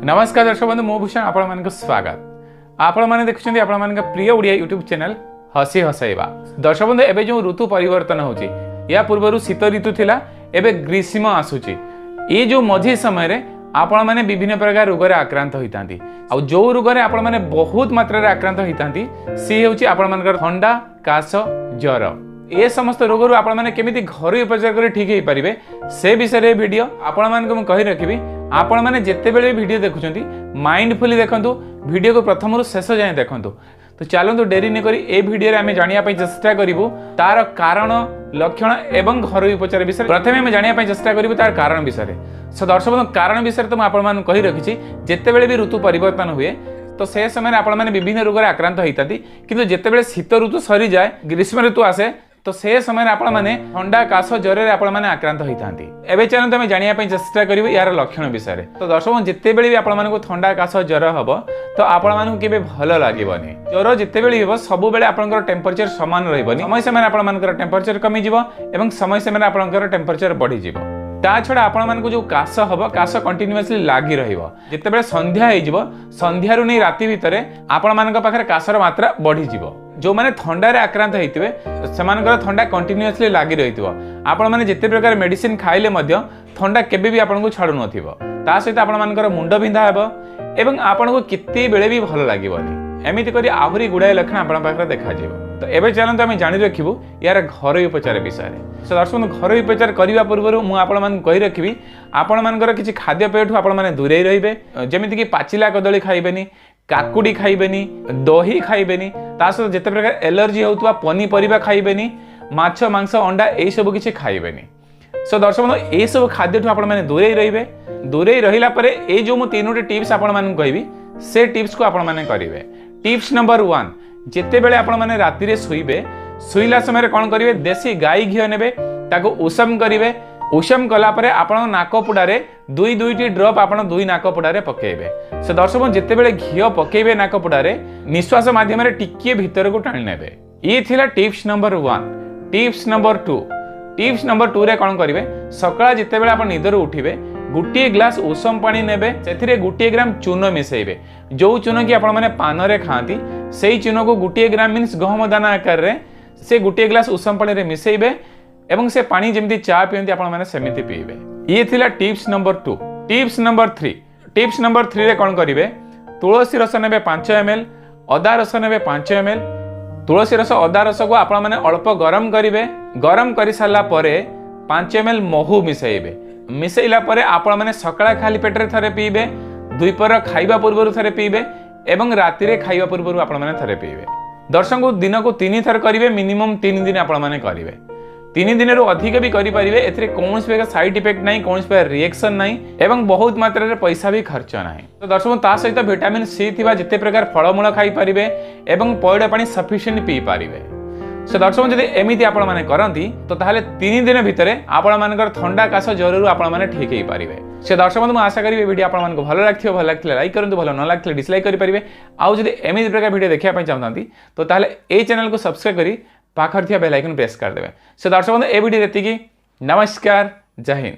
नमस्कार दर्शक बंधु मो भूषण आपण मान स्वागत। आपण मैंने देखुं आपण मान प्रिय ओडिया यूट्यूब चैनल हसी हसैबा। दर्शक बंधु एबे जो ऋतु परिवर्तन होची या पूर्व शीत ऋतु थिला एबे ग्रीष्म आसुची। ये जो मझी समय रे आपण माने विभिन्न प्रकार रोग रे आक्रांत होइतांती आ जो रोग रे आपण माने बहुत मात्रा रे आक्रांत होइतांती सी होची आपण मानकर ठंडा काश ज्वर। ए समस्त रोग रु आपण माने केमिति घरोई उपचार करे ठीक हेई परिबे से विषय वीडियो आपण मानक मु कहि रखिबी। आपण माने जेते बेले वीडियो देखुचंती माइंडफुली देखंतु, वीडियो को प्रथम रु शेष जाय देखंतु। तो चलंतु डेरी न करी ए वीडियो रे आमे जानिया पई चेष्टा करिवु तार कारण लक्षण एवं घरोई उपचार विषय। प्रथमे आमे जानिया पई चेष्टा करिवु तार कारण विषय। सो दर्शक कारण विषय तो आपण मान कहि रखिछि जेते बेले भी ऋतु परिवर्तन हुए तो से समय आपण माने विभिन्न रोग रे आक्रांत होइताती, किंतु जेते बेले शीत ऋतु सरी जाए ग्रीष्म ऋतु आसे तो से समय आपण माने ठंडा काश ज्वर रे आपण माने आक्रांत होइतांती। एबे चलंतु आमे जानिया पई चेष्टा करिवु यार लक्षण विषय। तो दर्शक जेते बेले भी आपण माने को ठंडा काश ज्वर हबो तो आपण माने केबे भलो लागिबोनी। ज्वर जेते बेले हबो सब बेले आपनकर टेम्परेचर समान रहइबोनी। समय समय आपण मानकर टेम्परेचर कमी जिवो एवं समय समय आपनकर टेम्परेचर बढ़ी जिवो। ता छड़ा आपण मानक जो काश हबो काश कंटीन्यूअसली लागी रहिबो। जेते बेले संध्या हे जिवो संध्या रु नै राति भितरे आपण मानक पाखरे काशर मात्रा बढ़ी जिवो। जो माने ठंडा रे आक्रांत हेतिबे सेमानकर ठंडा कंटीन्यूअसली लागी रहितबो। आपण माने जेते प्रकार मेडिसिन खाइले मध्य ठंडा केबे भी आपन को छाडु नथिबो। ता सहित आपण मानकर मुंड बिंधा हेबो एवं आपण को किते बेले भी भलो लागिबोनी। एमिति करी आहुरी गुडाय लक्षण आपण पाखरे देखा जिवो। तो एबे चलंतु आमे जानि रखिबु यार घरोई उपचार विषय। सो दर्शक घरोई उपचार करिवा पूर्व मु आपण मान कहि रखिबी आपण मानकर किछि खाद्य पेयठु आपण माने दूरे रहिबे। जेमिति कि पाचिला कदली खाइबेनी, काकुड़ी खाइबेनी, दही खाइबेनी, ता सहित जेते प्रकार एलर्जी होतुवा पनीपरिबा खाइबेनी, माछ मांस अंडा एई सब किछि खाइबेनी। सो दर्शक बंधु ए सब खाद्यठु आपण माने दूरे रहिबे। दूरे रहिला परे ए जो मु तीनोटी टिप्स आपण मान कहबी से टिप्स को आपण माने करिवे। टिप्स नंबर 1 जेते बेले आपण माने राति रे सोइबे सोइला समय कोन करिवे देसी गाई घियो नेबे ताको उषम करिवे। उषम कला परे आपण नाकपुडारे दुई दुईटी ड्रॉप आपण दुई नाकपुडारे पकेइबे। से दर्शक जेते बेले घियो पकेइबे नाकपुडारे निश्वास माध्यम रे टिकिए भीतर को टाणी नेबे। ये थिला tips number 1। Tips number 2 tips number 2 रे कोन करिवे सकाळ जेते बेले आपण निदर उठिबे गुटिए ग्लास उषम पानी नेबे सेथिरे गुटिए ग्राम चून मिसेइबे। जो चून की आपण माने पान रे खांती सेई चून को गुटिए ग्राम मींस गहम दाना आकार रे से गुटिए ग्लास उषम पानी रे मिसेइबे एवं से पानी जेमती चा पियंती आपण माने सेमिति पीबे। ये थिला tips number 2। Tips number 3 tips number 3 रे कोन करिवे तुलसी रस नेबे 5 ml, अदा रस नेबे 5 ml। तुलसी रस अदा रस को आपण माने अल्प गरम करिवे। गरम करि साला परे 5 ml महू मिसेइबे। मिसेइला परे आपण माने सकाळ खाली पेट रे थरे पीबे, दुईपर खाइबा पूर्व थरे पीबे एवं राति रे खाइबा पूर्व आपण माने थरे पीबे। दर्शक दिन को 3 थर करिवे, मिनिमम 3 दिन आपण माने करिवे। 3 दिन रो अधिक भी करि परिबे। एथरे कोनोस प्रकार साइड इफेक्ट नाही, कोनोस प्रकार रिएक्शन नाही एवं बहुत मात्रा रे पैसा भी खर्च नाही। तो दर्शक ता सहित विटामिन सी थिबा जेते प्रकार फळमूल खाइ परिबे एवं पयड पानी सफिशिएंट पी परिबे। से दर्शक जदि एमिति आपण माने करंती तो ताहाले 3 दिन भितरे आपण मानकर ठंडा काश ज्वर रु आपण माने ठीक हेई परिबे। से दर्शक बंधु आशा करी वीडियो आपण मानको भलो लागथियो। भलो लागथिले लाइक करंतु, भलो न लागथिले डिसलाइक करि परिबे। आउ जदि एमिति प्रकार वीडियो देखिया पय चाहतांती तो ताहाले ए चैनल को सब्सक्राइब करी पाखर थिया बेल आइकन प्रेस कर देबे। से दर्शक बंधु ए वीडियो एतिकी। नमस्कार, जय हिंद।